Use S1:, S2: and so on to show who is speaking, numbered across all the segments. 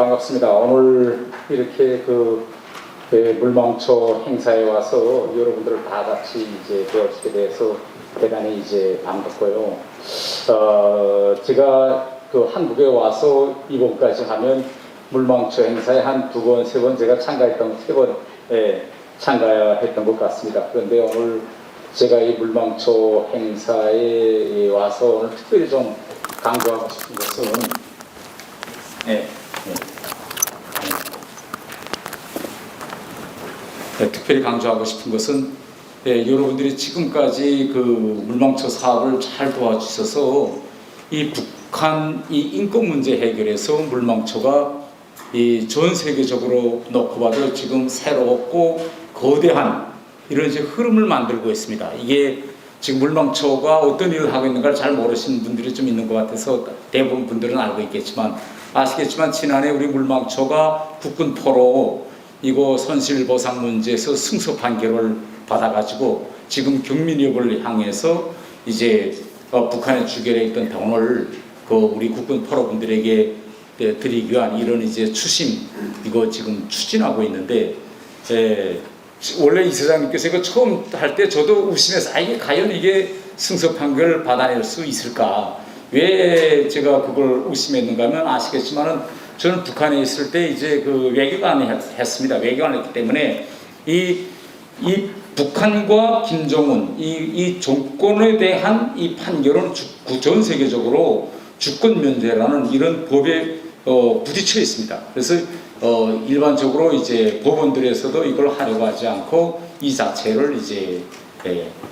S1: 반갑습니다. 오늘 이렇게 물망초 행사에 와서 여러분들 다 같이 이제 뵈시게 돼서 대단히 이제 반갑고요. 제가 한국에 와서 이번까지 하면 물망초 행사에 한 2번, 3번 제가 참가했던 3번에 참가했던 것 같습니다. 그런데 오늘 제가 이 물망초 행사에 와서 오늘 특별히 좀 강조하고 싶은 것은 특별히 강조하고 싶은 것은 여러분들이 지금까지 그 물망초 사업을 잘 도와주셔서 이 북한 이 인권 문제 해결에서 물망초가 이 전 세계적으로 놓고 봐도 지금 새롭고 거대한 이런 이제 흐름을 만들고 있습니다. 이게 지금 물망초가 어떤 일을 하고 있는가를 잘 모르시는 분들이 좀 있는 것 같아서 대부분 분들은 알고 있겠지만 아시겠지만 지난해 우리 물망초가 국군 포로 이거 손실보상 문제에서 승소 판결을 받아가지고 지금 경민협을 향해서 이제 북한에 주결해 있던 돈을 우리 국군 포로분들에게 드리기 위한 이런 이제 추심 이거 지금 추진하고 있는데 원래 이사장님께서 이거 처음 할 때 저도 의심해서 이게 과연 이게 승소 판결을 받아낼 수 있을까? 왜 제가 그걸 의심했는가 하면 아시겠지만은 저는 북한에 있을 때 이제 외교관을 했습니다. 외교관을 했기 때문에 이 북한과 김정은 이 정권에 대한 이 판결은 전 세계적으로 주권 면제라는 이런 법에 부딪혀 있습니다. 그래서 일반적으로 이제 법원들에서도 이걸 하려고 하지 않고 이 자체를 이제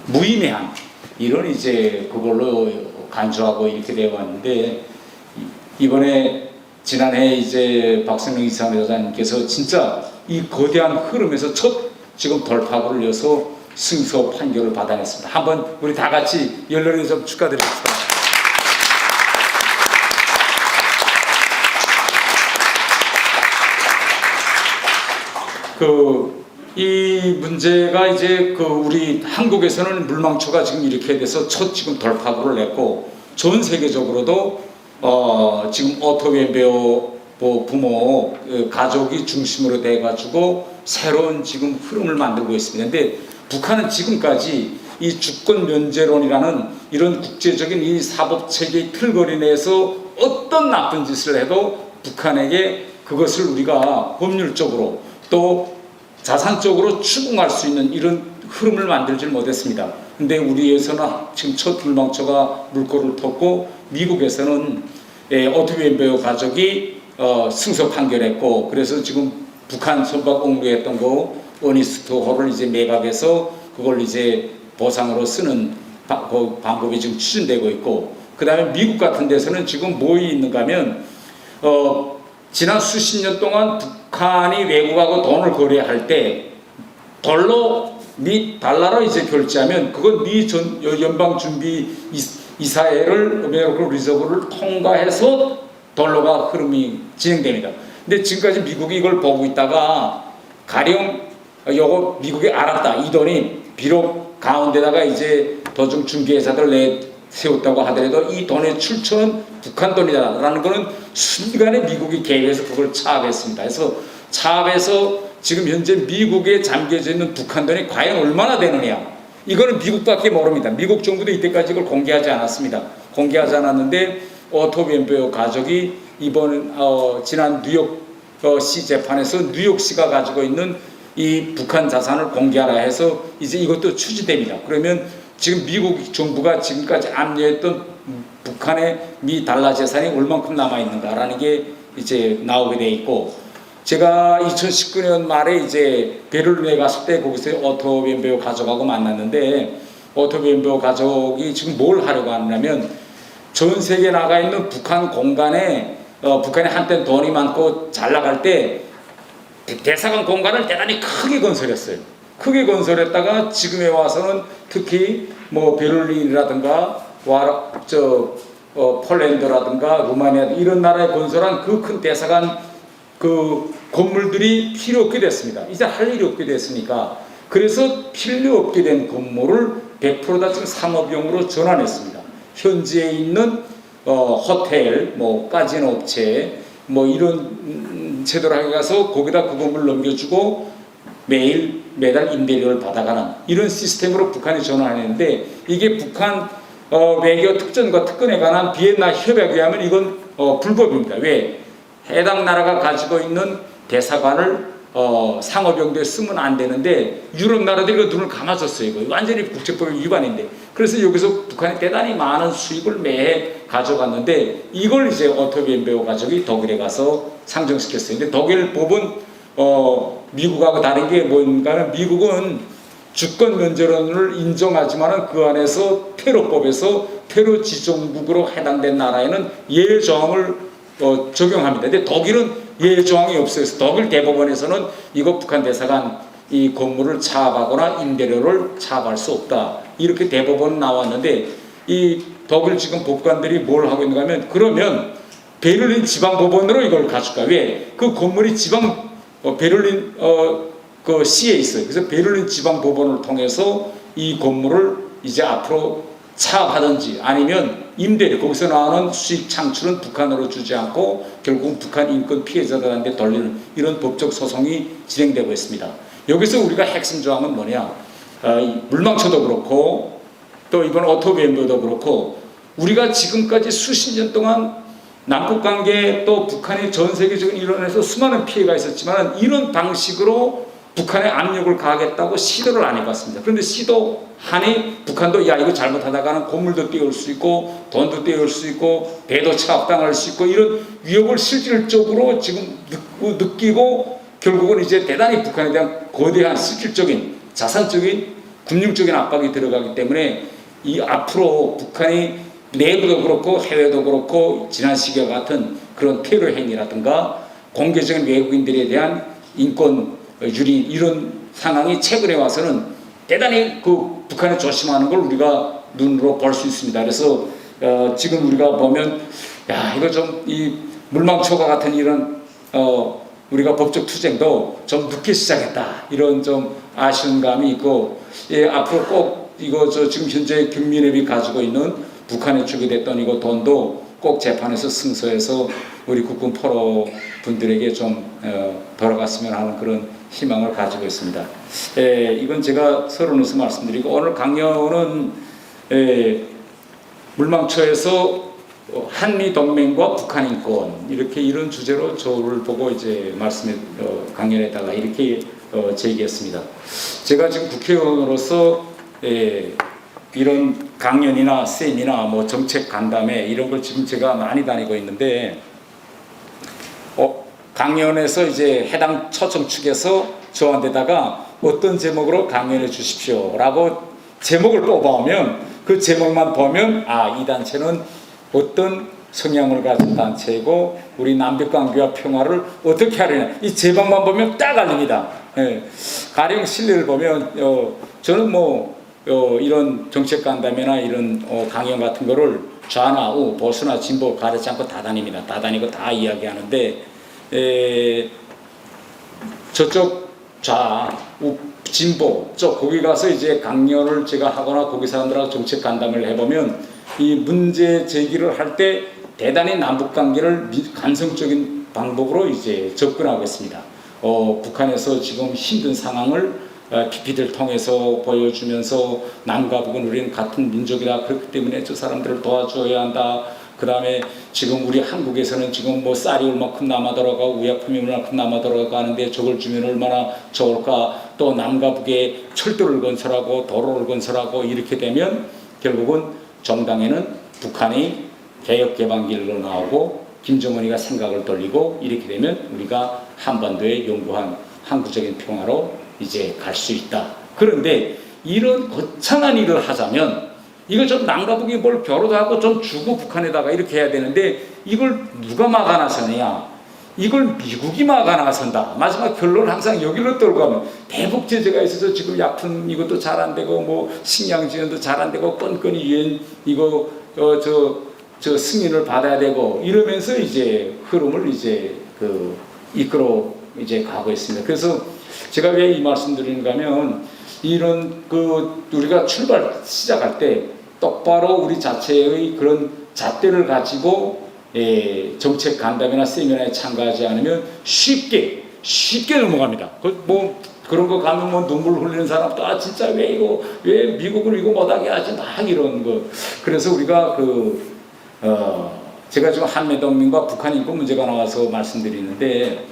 S1: 무의미한 이런 이제 그걸로 간주하고 이렇게 되어 왔는데 이번에 지난해 이제 박성명 이사장님께서 진짜 이 거대한 흐름에서 첫 지금 돌파구를 이어서 승소 판결을 받아냈습니다. 한번 우리 다 같이 열렬히 좀 축하드리겠습니다. 이 문제가 이제 우리 한국에서는 물망초가 지금 이렇게 돼서 첫 지금 돌파구를 냈고 전 세계적으로도 지금 오토웨베어 부모 가족이 중심으로 돼 가지고 새로운 지금 흐름을 만들고 있습니다. 근데 북한은 지금까지 이 주권 면제론이라는 이런 국제적인 이 사법 체계의 틀거리 내에서 어떤 나쁜 짓을 해도 북한에게 그것을 우리가 법률적으로 또 자산적으로 추궁할 수 있는 이런 흐름을 만들지 못했습니다. 근데 우리에서는 지금 첫 물망초가 물꼬를 텄고 미국에서는 오토웨베어 가족이 승소 판결했고 그래서 지금 북한 선박 옥류했던 거 어니스트 호를 이제 매각해서 그걸 이제 보상으로 쓰는 방법이 지금 추진되고 있고 그 다음에 미국 같은 데서는 지금 뭐 있는가 하면 지난 수십 년 동안 북한이 외국하고 돈을 거래할 때 달러로 이제 결제하면 그건 미 연방준비 이사회를 아메리칸 리저브를 통과해서 달러가 흐름이 진행됩니다. 근데 지금까지 미국이 이걸 보고 있다가 가령 요거 미국이 알았다. 이 돈이 비록 가운데다가 이제 도중 중개회사들 세웠다고 하더라도 이 돈의 출처는 북한 돈이다라는 거는 순간에 미국이 개입해서 그걸 차압했습니다. 그래서 차압해서 지금 현재 미국에 잠겨져 있는 북한 돈이 과연 얼마나 되느냐 이거는 미국밖에 모릅니다. 미국 정부도 이때까지 이걸 공개하지 않았습니다. 공개하지 않았는데 오토웨베어 가족이 이번 지난 뉴욕시 재판에서 뉴욕시가 가지고 있는 이 북한 자산을 공개하라 해서 이제 이것도 추진됩니다. 그러면 지금 미국 정부가 지금까지 압류했던 북한의 미 달러 재산이 얼만큼 남아있는가라는 게 이제 나오게 돼 있고 제가 2019년 말에 이제 베를린에 갔을 때 거기서 오토웨베어 가족하고 만났는데 오토웨베어 가족이 지금 뭘 하려고 하냐면 전 세계에 나가 있는 북한 공간에 북한이 한때 돈이 많고 잘 나갈 때 대사관 공간을 대단히 크게 건설했어요. 크게 건설했다가 지금에 와서는 특히 뭐 베를린이라든가 폴란드라든가 루마니아 이런 나라에 건설한 그 큰 대사관 건물들이 필요 없게 됐습니다. 이제 할 일이 없게 됐으니까 그래서 필요 없게 된 건물을 100% 다 지금 상업용으로 전환했습니다. 현지에 있는 호텔, 카지노 업체, 뭐 이런 제도를 하게 가서 거기다 그 건물 넘겨주고 매달 임대료를 받아가는 이런 시스템으로 북한이 전환했는데, 이게 북한 외교 특전과 특권에 관한 비엔나 협약에 의하면 이건 불법입니다. 왜? 해당 나라가 가지고 있는 대사관을 상업용도에 쓰면 안 되는데 유럽 나라들이 그 눈을 감아줬어요. 이거 완전히 국제법 위반인데. 그래서 여기서 북한이 대단히 많은 수익을 매해 가져갔는데, 이걸 이제 오토 비엔베오 가족이 독일에 가서 상정시켰어요. 근데 독일 법은 미국하고 다른 게 뭔가 하면, 미국은 주권 면제론을 인정하지만 그 안에서 테러법에서 테러 지정국으로 해당된 나라에는 예외 조항을 적용합니다. 근데 독일은 예외 조항이 없어요. 그래서 독일 대법원에서는 이거 북한 대사관 이 건물을 차압하거나 임대료를 차압할 수 없다, 이렇게 대법원 나왔는데, 이 독일 지금 법관들이 뭘 하고 있는가 하면, 그러면 베를린 지방법원으로 이걸 가줄까? 왜? 그 건물이 지방 베를린 그 시에 있어요. 그래서 베를린 지방법원을 통해서 이 건물을 이제 앞으로 차압하든지 아니면 임대료, 거기서 나오는 수익 창출은 북한으로 주지 않고 결국은 북한 인권 피해자들한테 돌리는 이런 법적 소송이 진행되고 있습니다. 여기서 우리가 핵심 조항은 뭐냐? 물망초도 그렇고 또 이번 오토비엠도도 그렇고, 우리가 지금까지 수십 년 동안 남북관계 또 북한의 전 세계적인 일원에서 수많은 피해가 있었지만 이런 방식으로 북한에 압력을 가하겠다고 시도를 안 해봤습니다. 그런데 시도하니 북한도 야 이거 잘못하다가는 고물도 띄울 수 있고 돈도 띄울 수 있고 배도 차압당할 수 있고 이런 위협을 실질적으로 지금 느끼고 결국은 이제 대단히 북한에 대한 거대한 실질적인 자산적인 금융적인 압박이 들어가기 때문에 이 앞으로 북한이 내부도 그렇고 해외도 그렇고 지난 시기와 같은 그런 테러 행위라든가 공개적인 외국인들에 대한 인권 유리 이런 상황이 최근에 와서는 대단히 그 북한을 조심하는 걸 우리가 눈으로 볼 수 있습니다. 그래서 지금 우리가 보면 야 이거 좀 이 물망초과 같은 이런 우리가 법적 투쟁도 좀 늦게 시작했다, 이런 좀 아쉬운 감이 있고, 예, 앞으로 꼭 이거 지금 현재 김민협이 가지고 있는 북한에 주게 됐던 이거 돈도 꼭 재판에서 승소해서 우리 국군 포로 분들에게 좀 돌아갔으면 하는 그런 희망을 가지고 있습니다. 이건 제가 서론에서 말씀드리고, 오늘 강연은 물망초에서 한미 동맹과 북한 인권 이렇게 이런 주제로 저를 보고 이제 말씀에 강연에다가 이렇게 제기했습니다. 제가 지금 국회의원으로서 이런 강연이나 세미나 뭐 정책 간담회 이런 걸 지금 제가 많이 다니고 있는데, 강연에서 이제 해당 초청 측에서 저한테다가 어떤 제목으로 강연해 주십시오 라고 제목을 뽑아오면 그 제목만 보면 이 단체는 어떤 성향을 가진 단체이고 우리 남북관계와 평화를 어떻게 하려냐, 이 제목만 보면 딱 알립니다. 가령 실례를 보면 저는 이런 정책 간담회나 이런 강연 같은 거를 좌나 우, 보수나 진보 가르치 않고 다 다닙니다. 다 다니고 다 이야기하는데, 저쪽 좌, 우, 진보 쪽 거기 가서 이제 강연을 제가 하거나 거기 사람들하고 정책 간담회를 해보면 이 문제 제기를 할 때 대단히 남북 관계를 감성적인 방법으로 이제 접근하고 있습니다. 북한에서 지금 힘든 상황을 PPT를 통해서 보여주면서 남과 북은 우리는 같은 민족이다, 그렇기 때문에 저 사람들을 도와줘야 한다. 그 다음에 지금 우리 한국에서는 지금 뭐 쌀이 얼마큼 남아 들어가고 의약품이 얼마큼 남아 들어가는데 저걸 주면 얼마나 좋을까. 또 남과 북에 철도를 건설하고 도로를 건설하고 이렇게 되면 결국은 정당에는 북한이 개혁개방길로 나오고 김정은이가 생각을 돌리고 이렇게 되면 우리가 한반도에 영구한 항구적인 평화로 이제 갈 수 있다. 그런데 이런 거창한 일을 하자면 이거 좀 남과 북이 뭘 교류도 하고 좀 주고 북한에다가 이렇게 해야 되는데 이걸 누가 막아 나서느냐? 이걸 미국이 막아 나선다. 마지막 결론 항상 여기로 떨고 가면 대북 제재가 있어서 지금 약품 이것도 잘 안 되고 뭐 식량 지원도 잘 안 되고 뻔뻔히 유엔 이거 저 승인을 받아야 되고 이러면서 이제 흐름을 이제 이끌어 이제 가고 있습니다. 그래서 제가 왜 이 말씀 드리는가 하면 이런 우리가 시작할 때 똑바로 우리 자체의 그런 잣대를 가지고 정책 간담회나 세미나에 참가하지 않으면 쉽게 넘어갑니다. 뭐 그런 거 가면 뭐 눈물 흘리는 사람도 진짜 왜 미국을 이거 못하게 하지 막 이런 거. 그래서 우리가 제가 지금 한미동맹과 북한 인권 문제가 나와서 말씀드리는데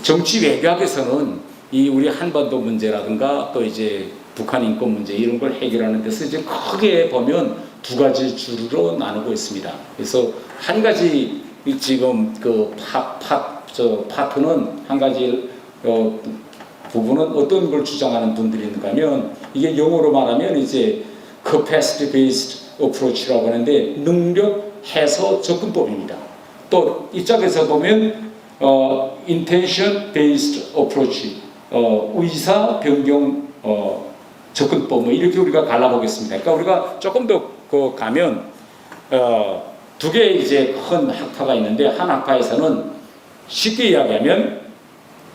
S1: 정치 외교학에서는 이 우리 한반도 문제라든가 또 이제 북한 인권 문제 이런 걸 해결하는 데서 이제 크게 보면 두 가지 주로 나누고 있습니다. 그래서 한 가지 지금 파트는 한 가지 부분은 어떤 걸 주장하는 분들이 있는가 하면 이게 영어로 말하면 이제 capacity based approach라고 하는데 능력 해소 접근법입니다. 또 이쪽에서 보면 intention based approach 의사 변경 접근법 뭐 이렇게 우리가 갈라보겠습니다. 그러니까 우리가 조금 더 가면 두 개 이제 큰 학파가 있는데 한 학파에서는 쉽게 이야기하면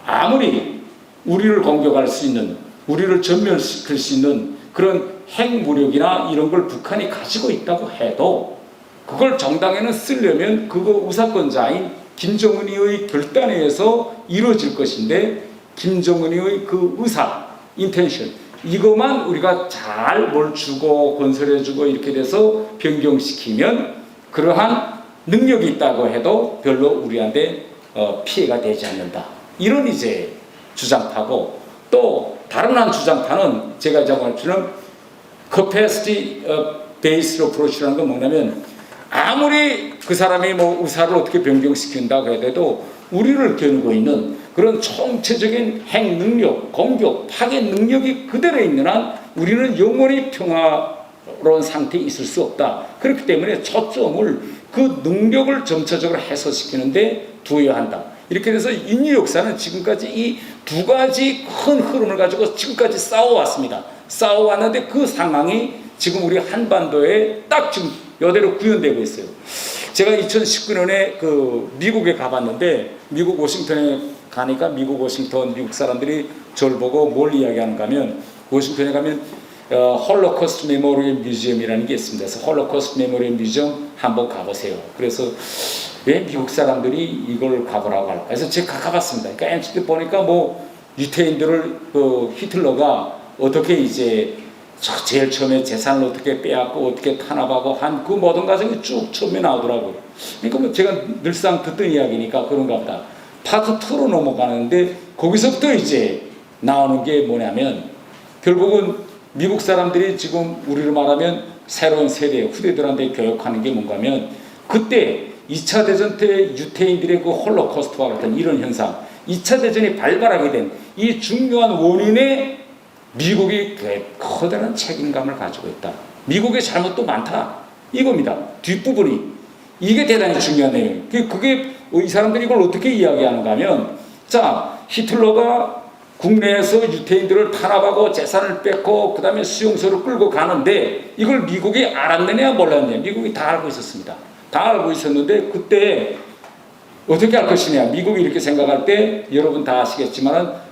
S1: 아무리 우리를 공격할 수 있는 우리를 전멸시킬 수 있는 그런 핵무력이나 이런 걸 북한이 가지고 있다고 해도 그걸 정당에는 쓰려면 그거 우사권자인 김정은이의 결단에 의해서 이루어질 것인데 김정은이의 그 의사, 인텐션 이것만 우리가 잘 뭘 주고 건설해주고 이렇게 돼서 변경시키면 그러한 능력이 있다고 해도 별로 우리한테 피해가 되지 않는다. 이런 이제 주장파고 또 다른 한 주장파는 제가 정할주는 capacity based approach라는 건 뭐냐면 아무리 그 사람이 뭐 의사를 어떻게 변경시킨다고 해도 우리를 겨누고 있는 그런 총체적인 핵 능력, 공격, 파괴 능력이 그대로 있는 한 우리는 영원히 평화로운 상태에 있을 수 없다. 그렇기 때문에 초점을 그 능력을 점차적으로 해소시키는데 두어야 한다. 이렇게 돼서 인류 역사는 지금까지 이 두 가지 큰 흐름을 가지고 지금까지 싸워왔습니다. 싸워왔는데 그 상황이 지금 우리 한반도에 딱 지금 이대로 구현되고 있어요. 제가 2019년에 미국에 가봤는데 미국 워싱턴에 가니까 미국 워싱턴 미국 사람들이 저를 보고 뭘 이야기하는가 하면 워싱턴에 가면 홀로코스트 메모리얼 뮤지엄이라는 게 있습니다. 그래서 홀로코스트 메모리얼 뮤지엄 한번 가보세요. 그래서 왜 미국 사람들이 이걸 가보라고 할까? 그래서 제가 가봤습니다. 그러니까 엔치트 보니까 뭐 유태인들을 히틀러가 어떻게 이제 제일 처음에 재산을 어떻게 빼앗고 어떻게 탄압하고 한 그 모든 과정이 쭉 처음에 나오더라고요. 그러니까 뭐 제가 늘상 듣던 이야기니까 그런가 보다. 파트 2로 넘어가는데 거기서부터 이제 나오는 게 뭐냐면 결국은 미국 사람들이 지금 우리를 말하면 새로운 세대 후대들한테 교육하는 게 뭔가 하면 그때 2차 대전 때 유태인들의 그 홀로코스트와 같은 이런 현상 2차 대전이 발발하게 된 이 중요한 원인에 미국이 커다란 책임감을 가지고 있다. 미국의 잘못도 많다. 이겁니다. 뒷부분이. 이게 대단히 중요한 내용이에요. 그게 이 사람들이 이걸 어떻게 이야기하는가 하면 자, 히틀러가 국내에서 유태인들을 탄압하고 재산을 뺏고 그 다음에 수용소를 끌고 가는데 이걸 미국이 알았느냐 몰랐느냐. 미국이 다 알고 있었습니다. 다 알고 있었는데 그때 어떻게 할 것이냐. 미국이 이렇게 생각할 때 여러분 다 아시겠지만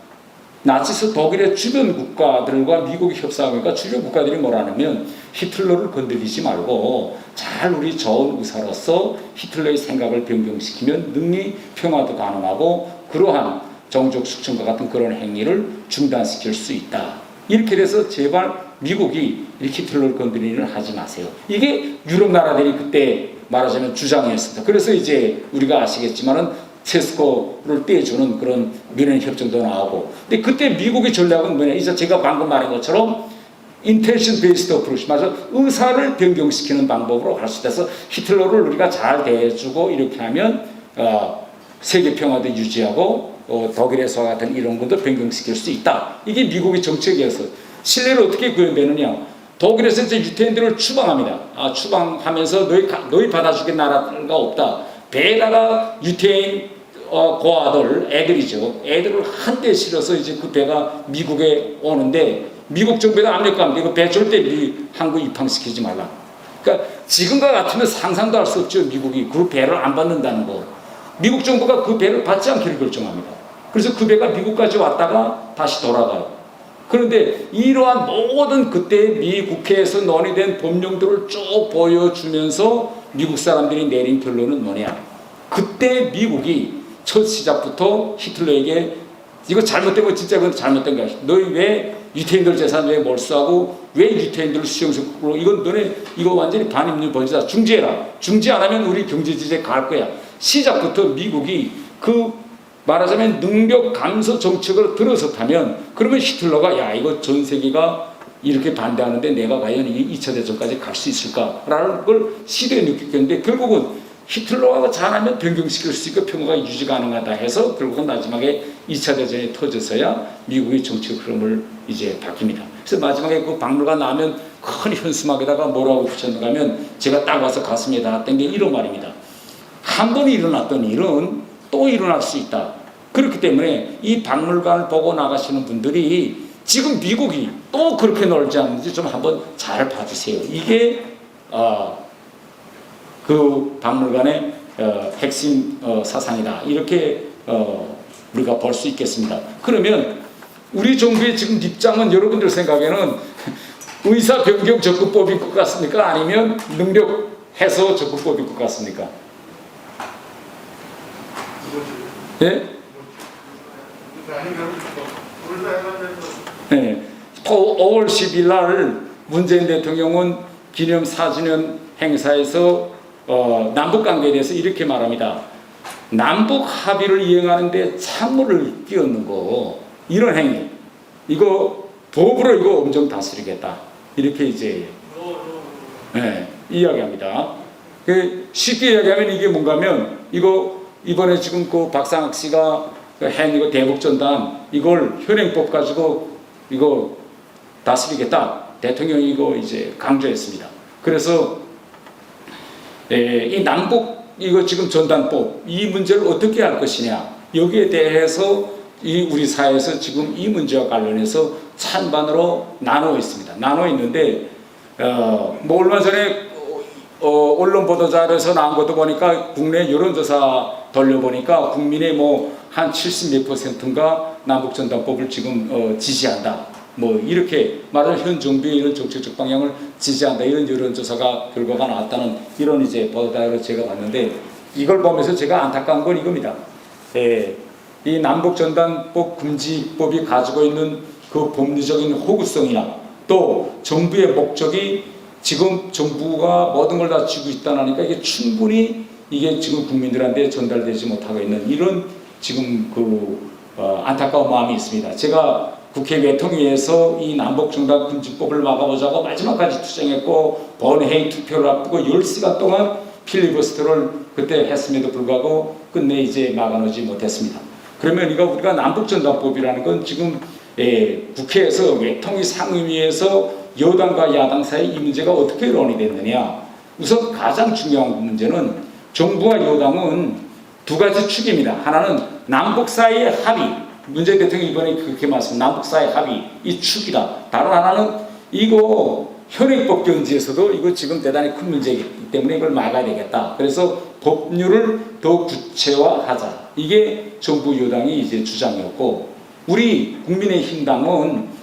S1: 나치스 독일의 주변 국가들과 미국이 협상하니까 주변 국가들이 뭐라냐면 히틀러를 건드리지 말고 잘 우리 좋은 의사로서 히틀러의 생각을 변경시키면 능히 평화도 가능하고 그러한 종족 숙청과 같은 그런 행위를 중단시킬 수 있다. 이렇게 돼서 제발 미국이 이렇게 히틀러를 건드리는 일을 하지 마세요. 이게 유럽 나라들이 그때 말하자면 주장이었습니다. 그래서 이제 우리가 아시겠지만은 체스코를 떼주는 그런 민원 협정도 나오고. 근데 그때 미국의 전략은 뭐냐? 이제 제가 방금 말한 것처럼 intention based approach, 맞아. 의사를 변경시키는 방법으로 할 수 있어서 히틀러를 우리가 잘 대해주고 이렇게 하면 세계 평화도 유지하고 독일에서와 같은 이런 것도 변경시킬 수 있다. 이게 미국의 정책이어서 신뢰를 어떻게 구현되느냐? 독일에서 이제 유태인들을 추방합니다. 추방하면서 너희 받아주겠 나라가 없다. 배에다가 유태인 고아들, 애들이죠. 애들을 한데 실어서 이제 그 배가 미국에 오는데 미국 정부가 압력감인데 이거 배 절대 한국 입항시키지 말라. 그러니까 지금과 같으면 상상도 할 수 없죠. 미국이 그 배를 안 받는다는 거. 미국 정부가 그 배를 받지 않기로 결정합니다. 그래서 그 배가 미국까지 왔다가 다시 돌아가요. 그런데 이러한 모든 그때 미 국회에서 논의된 법령들을 쭉 보여주면서 미국 사람들이 내린 결론은 뭐냐? 그때 미국이 첫 시작부터 히틀러에게 이거 잘못된 거 진짜 그건 잘못된 거야. 너희 왜 유태인들 재산 왜 몰수하고 왜 유태인들을 수용소로 이건 너네 이거 완전히 반인륜 범죄다. 중지해라. 중지 안 하면 우리 경제 제재 갈 거야. 시작부터 미국이 그 말하자면 능력 감소 정책을 들어섰다면 그러면 히틀러가 야 이거 전 세계가 이렇게 반대하는데 내가 과연 이 2차 대전까지 갈 수 있을까라는 걸 시대에 느꼈겠는데 결국은 히틀러하고 잘하면 변경시킬 수 있고 평화가 유지 가능하다 해서 결국은 마지막에 2차 대전이 터져서야 미국의 정치 흐름을 이제 바뀝니다. 그래서 마지막에 그 박물관 나오면 큰 현수막에다가 뭐라고 붙였는가 하면 제가 딱 와서 가슴에 닿았던 게 이런 말입니다. 한 번 일어났던 일은 또 일어날 수 있다. 그렇기 때문에 이 박물관을 보고 나가시는 분들이 지금 미국이 또 그렇게 놀지 않는지 좀 한번 잘 봐주세요. 이게 그 박물관의 핵심 사상이다. 이렇게 우리가 볼 수 있겠습니다. 그러면 우리 정부의 지금 입장은 여러분들 생각에는 의사 변경 접근법일 것 같습니까? 아니면 능력 해소 접근법일 것 같습니까? 예? 네. 5월 10일 날 문재인 대통령은 기념 4주년 행사에서 남북 관계에 대해서 이렇게 말합니다. 남북 합의를 이행하는데 찬물을 끼얹는 거 이런 행위 이거 법으로 이거 엄정 다스리겠다 이렇게 이제 이야기합니다. 쉽게 이야기하면 이게 뭔가면 이거 이번에 지금 그 박상학 씨가 한 이거 대북전단 이걸 현행법 가지고 이거 다스리겠다 대통령이 이거 이제 강조했습니다. 그래서 이 남북 이거 지금 전단법 이 문제를 어떻게 할 것이냐 여기에 대해서 이 우리 사회에서 지금 이 문제와 관련해서 찬반으로 나누어 있습니다. 나누어 있는데 뭐 얼마 전에 언론 보도자료에서 나온 것도 보니까 국내 여론조사 돌려보니까 국민의 뭐 한 70몇 %인가 남북전단법을 지금 지지한다. 뭐 이렇게 말하는 현 정부의 이런 정책적 방향을 지지한다 이런 여론조사가 결과가 나왔다는 이런 이제 보도자료를 제가 봤는데 이걸 보면서 제가 안타까운 건 이겁니다. 이 남북전단법 금지법이 가지고 있는 그 법리적인 호구성이나 또 정부의 목적이 지금 정부가 모든 걸 다 쥐고 있다니까 이게 충분히 이게 지금 국민들한테 전달되지 못하고 있는 이런 지금 안타까운 마음이 있습니다. 제가 국회 외통위에서 이 남북전단 금지법을 막아보자고 마지막까지 투쟁했고 본회의 투표를 앞두고 10시간 동안 필리버스터를 그때 했음에도 불구하고 끝내 이제 막아놓지 못했습니다. 그러면 우리가 남북전단법이라는 건 지금 국회에서 외통위 상임위에서 여당과 야당 사이 이 문제가 어떻게 논의됐느냐. 우선 가장 중요한 문제는 정부와 여당은 두 가지 축입니다. 하나는 남북 사이의 합의. 문재인 대통령이 이번에 그렇게 말씀합니다. 남북 사이의 합의. 이 축이다. 다른 하나는 이거 현행법 견지에서도 이거 지금 대단히 큰 문제이기 때문에 이걸 막아야 되겠다. 그래서 법률을 더 구체화하자. 이게 정부 여당이 이제 주장이었고 우리 국민의힘당은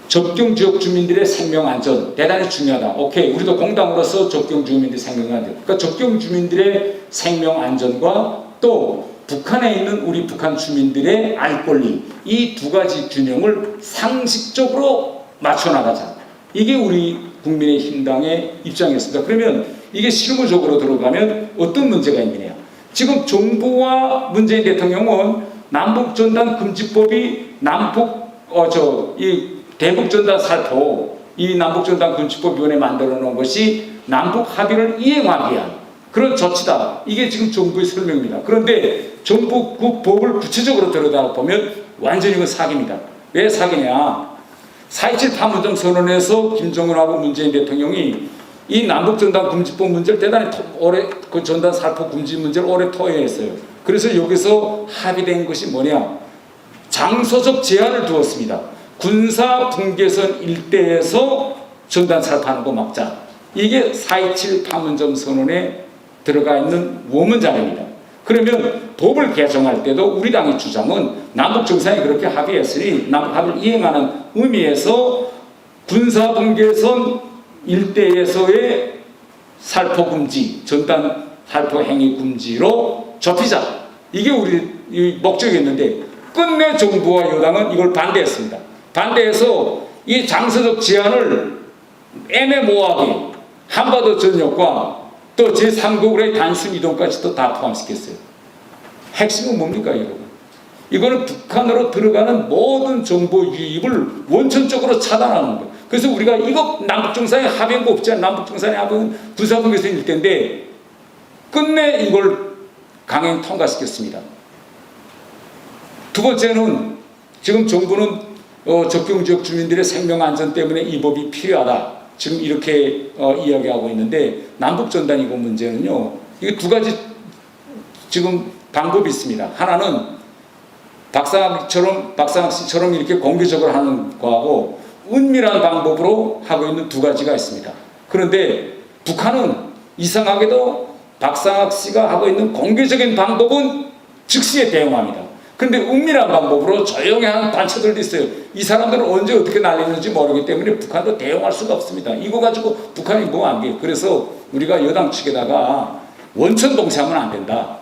S1: 접경 지역 주민들의 생명 안전 대단히 중요하다. 오케이, 우리도 공당으로서 접경 주민들의 생명 안전. 그러니까 접경 주민들의 생명 안전과 또 북한에 있는 우리 북한 주민들의 알 권리 이 두 가지 균형을 상식적으로 맞춰 나가자. 이게 우리 국민의힘당의 입장이었습니다. 그러면 이게 실무적으로 들어가면 어떤 문제가 있느냐? 지금 정부와 문재인 대통령은 남북전단 금지법이 대북전단 살포 이 남북전단 금지법위원회 만들어 놓은 것이 남북 합의를 이행하기 위한 그런 조치다. 이게 지금 정부의 설명입니다. 그런데 정부 그 법을 구체적으로 들여다보면 완전히 그 사기입니다. 왜 사기냐? 4.27 판문점 선언에서 김정은하고 문재인 대통령이 이 남북전단 금지법 문제를 대단히 오래 그 전단 살포 금지 문제를 오래 토의했어요. 그래서 여기서 합의된 것이 뭐냐? 장소적 제한을 두었습니다. 군사 분계선 일대에서 전단 살포하는 거 막자. 이게 4.27 판문점 선언에 들어가 있는 원문자료입니다. 그러면 법을 개정할 때도 우리 당의 주장은 남북 정상이 그렇게 합의했으니 남북 합의를 이행하는 의미에서 군사 분계선 일대에서의 살포 금지, 전단 살포 행위 금지로 좁히자. 이게 우리 목적이었는데 끝내 정부와 여당은 이걸 반대했습니다. 반대해서 이 장소적 제한을 애매모호하게 한반도 전역과 또 제3국으로의 단순 이동까지도 다 포함시켰어요. 핵심은 뭡니까, 여러분? 이거는 북한으로 들어가는 모든 정보 유입을 원천적으로 차단하는 거예요. 그래서 우리가 이거 남북정상에 합의한 거 없잖아요. 남북정상에 합의는 군사분계선 일대인데 끝내 이걸 강행 통과시켰습니다. 두 번째는 지금 정부는 접경지역 주민들의 생명안전 때문에 이 법이 필요하다. 지금 이렇게 이야기하고 있는데 남북전단이고 문제는요. 이게 두 가지 지금 방법이 있습니다. 하나는 박상학 씨처럼 이렇게 공개적으로 하는 거하고 은밀한 방법으로 하고 있는 두 가지가 있습니다. 그런데 북한은 이상하게도 박상학 씨가 하고 있는 공개적인 방법은 즉시에 대응합니다. 그런데 은밀한 방법으로 조용히 하는 단체들도 있어요. 이 사람들은 언제 어떻게 날리는지 모르기 때문에 북한도 대응할 수가 없습니다. 이거 가지고 북한이 뭐 안 돼요. 그래서 우리가 여당 측에다가 원천 봉쇄하면 안 된다.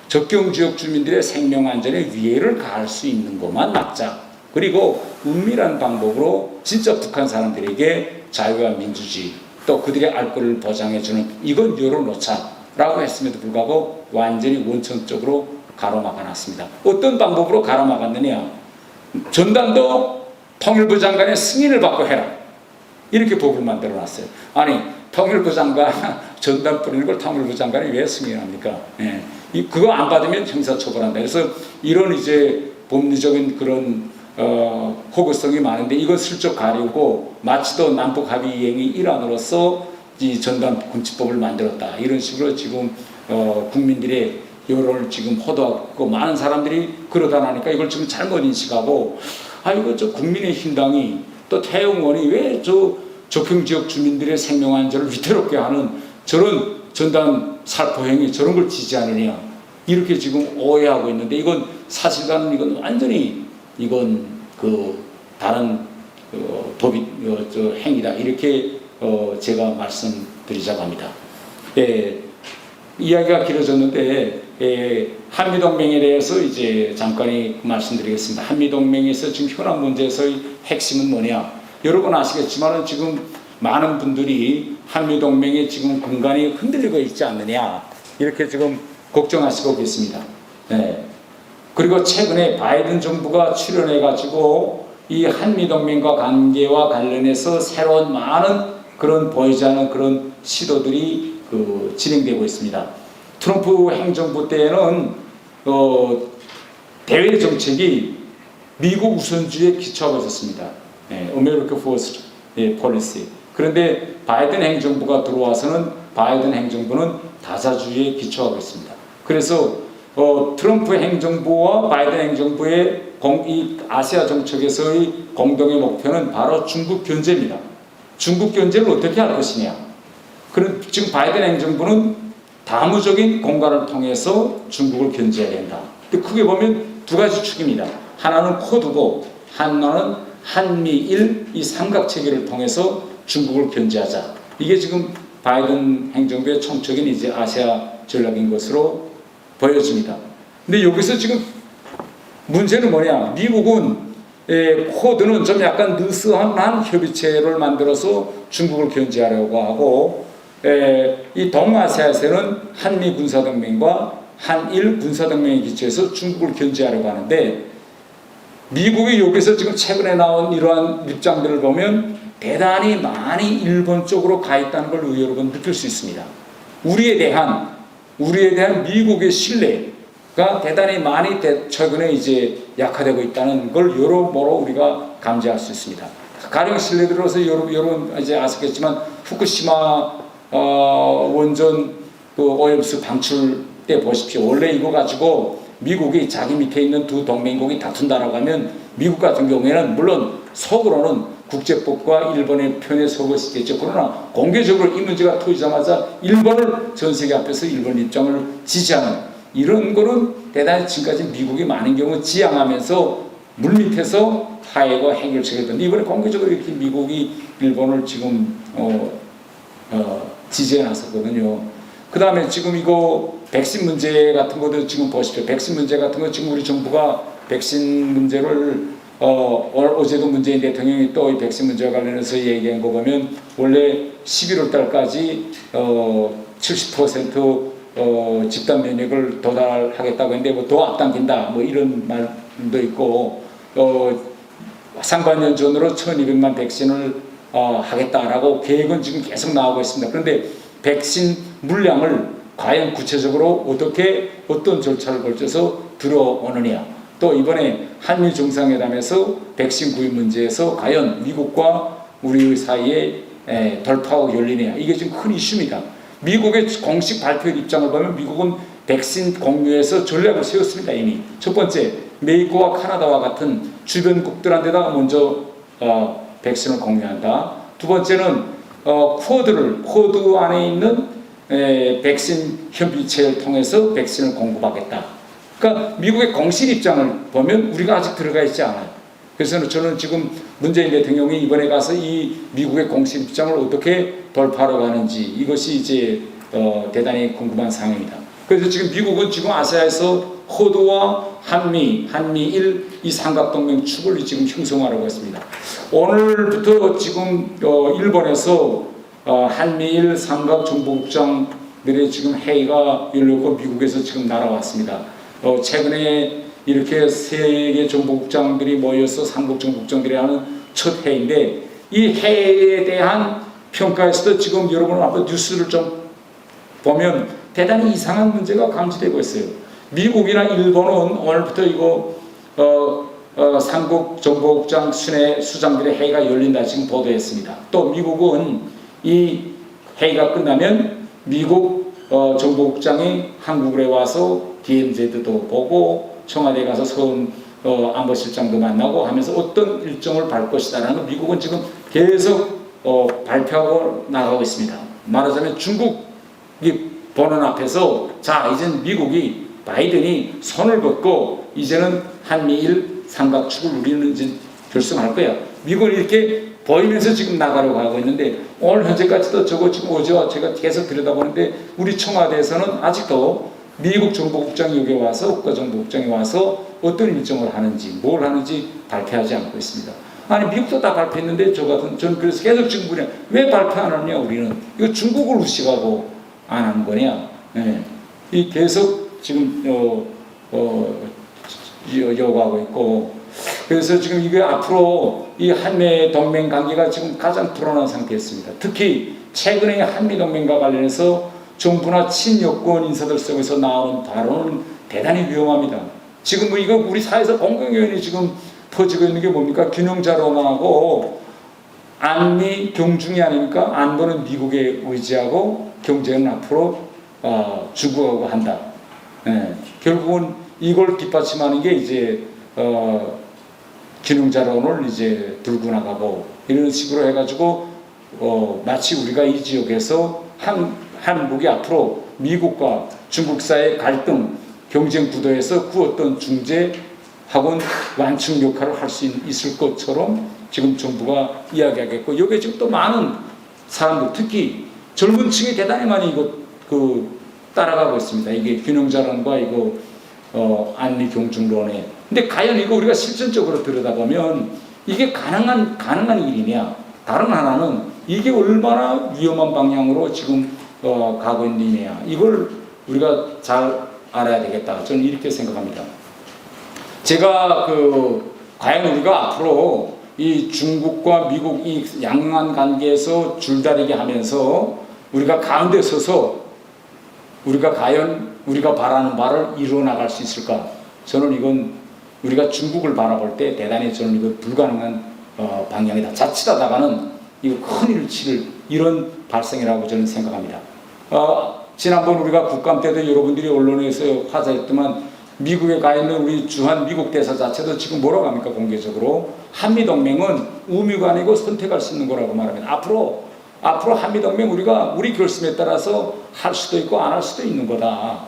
S1: 접경지역 주민들의 생명안전에 위해를 가할 수 있는 것만 막자. 그리고 은밀한 방법으로 진짜 북한 사람들에게 자유와 민주주의 또 그들의 알 권리를 보장해주는 이건 열어놓자라고 했음에도 불구하고 완전히 원천적으로 가로막아놨습니다. 어떤 방법으로 가로막았느냐. 전단도 통일부 장관의 승인을 받고 해라. 이렇게 법을 만들어놨어요. 아니 통일부 장관 전단 뿌리는 걸 통일부 장관이 왜 승인합니까? 예. 그거 안 받으면 형사처벌한다. 그래서 이런 이제 법리적인 그런 호구성이 많은데 이거 슬쩍 가리고 마치도 남북 합의 이행의 일환으로서 이 전단 금지법을 만들었다. 이런 식으로 지금 국민들의 여론을 지금 호도하고 많은 사람들이 그러다 나니까 이걸 지금 잘못 인식하고 이거 저 국민의힘당이 또 태영원이 왜 저 접경지역 주민들의 생명안전을 위태롭게 하는 저런 전단 살포 행위 저런 걸 지지하느냐 이렇게 지금 오해하고 있는데 이건 사실과는 이건 완전히 이건 그 다른 법이 행위다 이렇게 제가 말씀드리자고 합니다. 이야기가 길어졌는데 한미동맹에 대해서 이제 잠깐 말씀드리겠습니다. 한미동맹에서 지금 현안 문제에서의 핵심은 뭐냐? 여러분 아시겠지만 지금 많은 분들이 한미동맹의 지금 근간이 흔들리고 있지 않느냐 이렇게 지금 걱정하시고 계십니다. 네. 그리고 최근에 바이든 정부가 출연해가지고 이 한미동맹과 관계와 관련해서 새로운 많은 그런 보이지 않는 그런 시도들이 진행되고 있습니다. 트럼프 행정부 때에는 대외 정책이 미국 우선주의에 기초하고 있었습니다. America First policy. 그런데 바이든 행정부가 들어와서는 바이든 행정부는 다자주의에 기초하고 있습니다. 그래서 트럼프 행정부와 바이든 행정부의 이 아시아 정책에서의 공동의 목표는 바로 중국 견제입니다. 중국 견제를 어떻게 할 것이냐. 그런 지금 바이든 행정부는 다무적인 공간을 통해서 중국을 견제해야 된다. 크게 보면 두 가지 축입니다. 하나는 코드고 하나는 한미일 이 삼각체계를 통해서 중국을 견제하자. 이게 지금 바이든 행정부의 총적인 이제 아시아 전략인 것으로 보여집니다. 근데 여기서 지금 문제는 뭐냐? 미국은 코드는 좀 약간 느슨한 협의체를 만들어서 중국을 견제하려고 하고 이 동아시아에서는 한미 군사동맹과 한일 군사동맹에 기초해서 중국을 견제하려고 하는데 미국이 여기서 지금 최근에 나온 이러한 입장들을 보면 대단히 많이 일본 쪽으로 가 있다는 걸 여러분 느낄 수 있습니다. 우리에 대한 미국의 신뢰가 대단히 많이 최근에 이제 약화되고 있다는 걸 여러모로 우리가 감지할 수 있습니다. 가령 실례 들어서 여러분 이제 아시겠지만 후쿠시마 원전 그 오염수 방출 때 보십시오. 원래 이거 가지고 미국이 자기 밑에 있는 두 동맹국이 다툰다라고 하면 미국 같은 경우에는 물론 속으로는 국제법과 일본의 편에 설 것이겠죠. 그러나 공개적으로 이 문제가 터지자마자 일본을 전 세계 앞에서 일본 입장을 지지하는 이런 거는 대단히 지금까지 미국이 많은 경우 지향하면서 물밑에서 화해와 해결책을 했는데 이번에 공개적으로 이렇게 미국이 일본을 지금 지지해 놨었거든요. 그 다음에 지금 이거 백신 문제 같은 것도 지금 보십시오. 백신 문제 같은 거 지금 우리 정부가 백신 문제를 어제도 문재인 대통령이 또 이 백신 문제와 관련해서 얘기한 거 보면 원래 11월 달까지 70% 집단 면역을 도달하겠다고 했는데 뭐 더 앞당긴다 뭐 이런 말도 있고 상반년 전으로 1200만 백신을 하겠다라고 계획은 지금 계속 나오고 있습니다. 그런데 백신 물량을 과연 구체적으로 어떤 절차를 걸쳐서 들어오느냐, 또 이번에 한미 정상회담에서 백신 구입 문제에서 과연 미국과 우리 사이에 돌파가 열리느냐, 이게 지금 큰 이슈입니다. 미국의 공식 발표의 입장을 보면 미국은 백신 공유에서 전략을 세웠습니다. 이미 첫 번째, 메xi코와 카나다와 같은 주변국들한테다가 먼저 백신을 공유한다. 두 번째는 쿼드 안에 있는 백신 협의체를 통해서 백신을 공급하겠다. 그러니까 미국의 공식 입장을 보면 우리가 아직 들어가 있지 않아요. 그래서 저는 지금 문재인 대통령이 이번에 가서 이 미국의 공식 입장을 어떻게 돌파하러 가는지 이것이 이제 대단히 궁금한 상황입니다. 그래서 지금 미국은 지금 아시아에서 호두와 한미일 이 삼각동맹 축을 지금 형성하려고 했습니다. 오늘부터 지금 일본에서 한미일 삼각 정보국장들의 지금 회의가 열렸고 미국에서 지금 날아왔습니다. 최근에 이렇게 세계 정보국장들이 모여서 삼국 정보국장들이 하는 첫 회의인데 이 회의에 대한 평가에서도 지금 여러분 앞에 뉴스를 좀 보면 대단히 이상한 문제가 감지되고 있어요. 미국이나 일본은 오늘부터 이거 삼국 정보국장 순회 수장들의 회의가 열린다 지금 보도했습니다. 또 미국은 이 회의가 끝나면 미국 정보국장이 한국에 와서 DMZ도 보고 청와대에 가서 서훈 안보실장도 만나고 하면서 어떤 일정을 밟을 것이다라는 미국은 지금 계속 발표하고 나가고 있습니다. 말하자면 중국이 보는 앞에서 자 이젠 미국이 바이든이 손을 걷고 이제는 한미일 삼각축을 우리는 이제 결성할 거야. 미국은 이렇게 보이면서 지금 나가려고 하고 있는데 오늘 현재까지도 저거 지금 어제와 제가 계속 들여다보는데 우리 청와대에서는 아직도 미국 정보국장이 여기 와서 국가정보국장이 와서 어떤 일정을 하는지 뭘 하는지 발표하지 않고 있습니다. 아니 미국도 다 발표했는데 저는 그래서 계속 지금 보냐 왜 발표 안 하느냐 우리는 이거 중국을 의식하고 안 하는 거냐. 이 계속 지금 요구하고 있고 그래서 지금 이게 앞으로 이 한미 동맹 관계가 지금 가장 불안한 상태였습니다. 특히 최근에 한미 동맹과 관련해서 정부나 친여권 인사들 속에서 나오는 발언은 대단히 위험합니다. 지금 뭐 이거 우리 사회에서 공공연히 지금 퍼지고 있는 게 뭡니까? 균형자론하고 안미 경중이 아닙니까? 안보는 미국에 의지하고 경제는 앞으로 중국하고 한다. 결국은 이걸 뒷받침하는 게 이제 균형자론을 이제 들고 나가고 이런 식으로 해가지고 마치 우리가 이 지역에서 한국이 앞으로 미국과 중국 사이의 갈등 경쟁 구도에서 그 어떤 중재하고 완충 역할을 할 수 있을 것처럼 지금 정부가 이야기하겠고 여기에 지금 또 많은 사람들 특히 젊은 층이 대단히 많이 이거 따라가고 있습니다. 이게 균형자론과 이거 안미 경중론에. 근데 과연 이거 우리가 실천적으로 들여다보면 이게 가능한 일이냐? 다른 하나는 이게 얼마나 위험한 방향으로 지금 가고 있는 일이냐? 이걸 우리가 잘 알아야 되겠다. 저는 이렇게 생각합니다. 제가 과연 우리가 앞으로 이 중국과 미국 이 양안 관계에서 줄다리기 하면서 우리가 가운데 서서 우리가 과연 우리가 바라는 바를 이루어 나갈 수 있을까? 저는 이건 우리가 중국을 바라볼 때 대단히 저는 이거 불가능한 방향이다. 자칫하다가는 이거 큰일을 치를 이런 발생이라고 저는 생각합니다. 지난번 우리가 국감 때도 여러분들이 언론에서 화제했지만 미국에 가 있는 우리 주한 미국 대사 자체도 지금 뭐라고 합니까? 공개적으로 한미동맹은 의무가 아니고 선택할 수 있는 거라고 말합니다. 앞으로 한미동맹 우리 결심에 따라서 할 수도 있고 안 할 수도 있는 거다.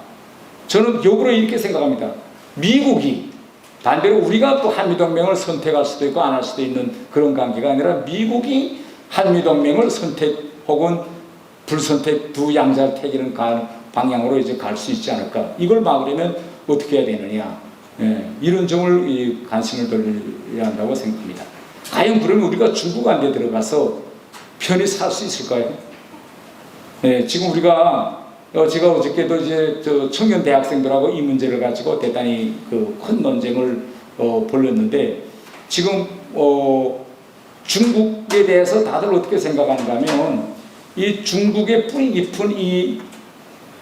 S1: 저는 역으로 이렇게 생각합니다. 미국이 반대로 우리가 또 한미동맹을 선택할 수도 있고 안 할 수도 있는 그런 관계가 아니라 미국이 한미동맹을 선택 혹은 불선택 두 양자택일은 방향으로 이제 갈 수 있지 않을까. 이걸 막으려면 어떻게 해야 되느냐. 이런 점을 관심을 돌려야 한다고 생각합니다. 과연 그러면 우리가 중국 안에 들어가서 편히 살 수 있을까요? 지금 우리가 제가 어저께도 이제 저 청년 대학생들하고 이 문제를 가지고 대단히 그 큰 논쟁을 벌였는데 지금 중국에 대해서 다들 어떻게 생각하는가 하면 이 중국의 뿌리 깊은 이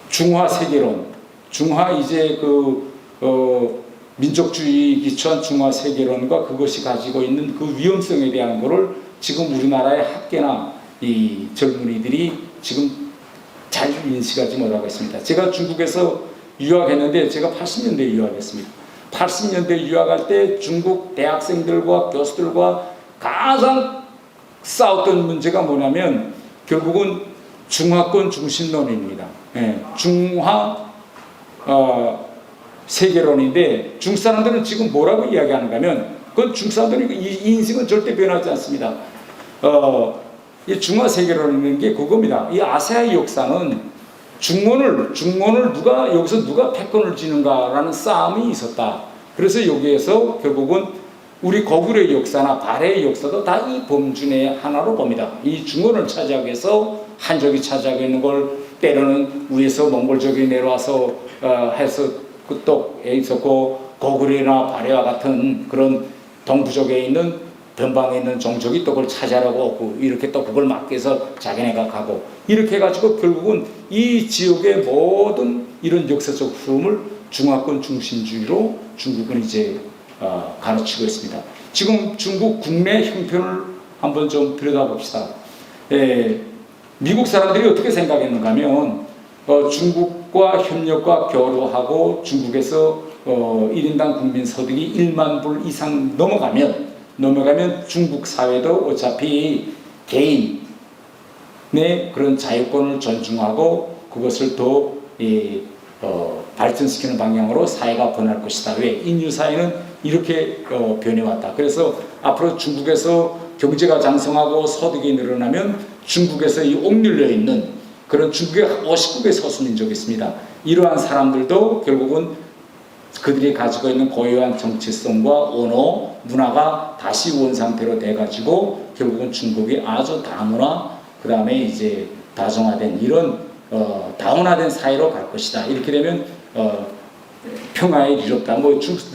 S1: 중화 세계론, 중화 이제 민족주의 기초한 중화 세계론과 그것이 가지고 있는 그 위험성에 대한 거를 지금 우리나라의 학계나 이 젊은이들이 지금 잘 인식하지 못하고 있습니다. 제가 중국에서 유학했는데 제가 80년대에 유학했습니다. 80년대 유학할 때 중국 대학생들과 교수들과 가장 싸웠던 문제가 뭐냐면 결국은 중화권 중심론입니다. 중화 세계론인데 중국 사람들은 지금 뭐라고 이야기하는가 하면 그건 중국 사람들이 이 인식은 절대 변하지 않습니다. 이 중화 세계론이라는 게 그겁니다. 이 아시아의 역사는 중원을 여기서 누가 패권을 쥐는가라는 싸움이 있었다. 그래서 여기에서 결국은 우리 거굴의 역사나 발해의 역사도 다 이 범주 내 하나로 봅니다. 이 중원을 차지하기 위해서 한족이 차지하고 있는 걸 때로는 위에서 몽골족이 내려와서 해서 그쪽에 있었고 거굴이나 발해와 같은 그런 동부족에 있는 변방에 있는 종족이 또 그걸 차지하려고 오고 이렇게 또 그걸 막기 위해서 자기네가 가고 이렇게 해가지고 결국은 이 지역의 모든 이런 역사적 흐름을 중화권 중심주의로 중국은 이제 가르치고 있습니다. 지금 중국 국내 형편을 한번 좀 들여다봅시다. 미국 사람들이 어떻게 생각했는가 하면 중국과 협력과 교류하고 중국에서 1인당 국민 소득이 1만 불 이상 넘어가면 중국 사회도 어차피 개인의 그런 자유권을 존중하고 그것을 더 발전시키는 방향으로 사회가 변할 것이다. 왜? 인류 사회는 이렇게 변해왔다. 그래서 앞으로 중국에서 경제가 장성하고 소득이 늘어나면 중국에서 이 옥률려 있는 그런 중국의 59개 소수민족이 있습니다. 이러한 사람들도 결국은 그들이 가지고 있는 고유한 정체성과 언어, 문화가 다시 원상태로 돼가지고 결국은 중국이 아주 다문화, 그 다음에 이제 다정화된 이런 다운화된 사회로 갈 것이다. 이렇게 되면 평화에 이롭다.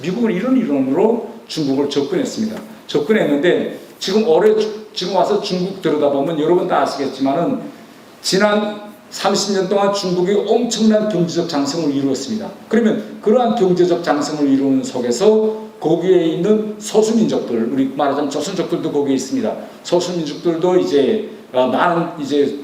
S1: 미국은 이런 이론으로 중국을 접근했는데 지금 와서 중국 들여다보면 여러분 다 아시겠지만은 지난 30년 동안 중국이 엄청난 경제적 장성을 이루었습니다. 그러면 그러한 경제적 장성을 이루는 속에서 거기에 있는 소수민족들, 우리 말하자면 조선족들도 거기에 있습니다. 소수민족들도 이제 많은 이제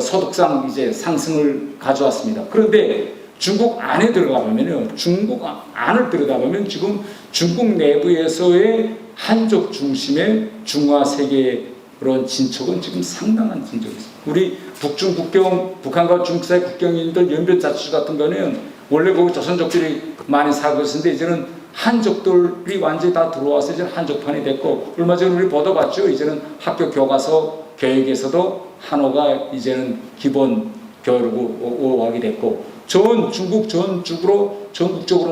S1: 소득상 이제 상승을 가져왔습니다. 그런데 중국 안에 들어가보면요, 중국 안을 들여다보면 지금 중국 내부에서의 한족 중심의 중화 세계 그런 진척은 지금 상당한 진척이 있습니다. 우리 북중 국경, 북한과 중국 사이 국경인들 연변자치 같은 거는 원래 거기 조선족들이 많이 살고 있었는데 이제는 한족들이 완전히 다 들어와서 이제 한족판이 됐고 얼마 전에 우리 보도 봤죠. 이제는 학교 교과서 교육에서도 한어가 이제는 기본 교육으로 하게 됐고 전국적으로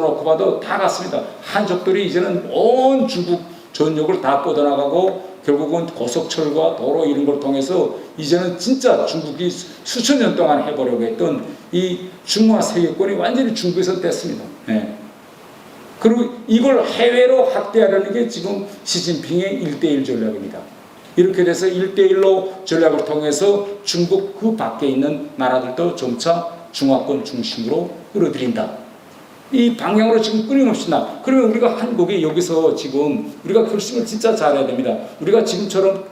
S1: 놓고 봐도 다 같습니다. 한족들이 이제는 온 중국 전역을 다 뻗어나가고 결국은 고속철과 도로 이런 걸 통해서 이제는 진짜 중국이 수천 년 동안 해보려고 했던 이 중화 세계권이 완전히 중국에서 됐습니다. 그리고 이걸 해외로 확대하려는 게 지금 시진핑의 1대1 전략입니다. 이렇게 돼서 1대1로 전략을 통해서 중국 그 밖에 있는 나라들도 점차 중화권 중심으로 끌어들인다. 이 방향으로 지금 끊임없이 그러면 우리가 한국이 여기서 지금 우리가 결심을 진짜 잘해야 됩니다. 우리가 지금처럼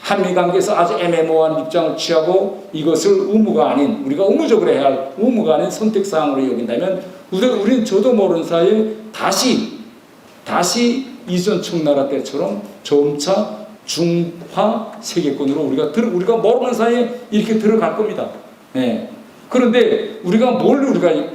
S1: 한미 관계에서 아주 애매모호한 입장을 취하고 이것을 의무가 아닌 우리가 의무적으로 해야 할 의무가 아닌 선택사항으로 여긴다면 우리는 저도 모르는 사이에 다시 이전 청나라 때처럼 점차 중화 세계권으로 우리가 모르는 사이에 이렇게 들어갈 겁니다. 그런데 우리가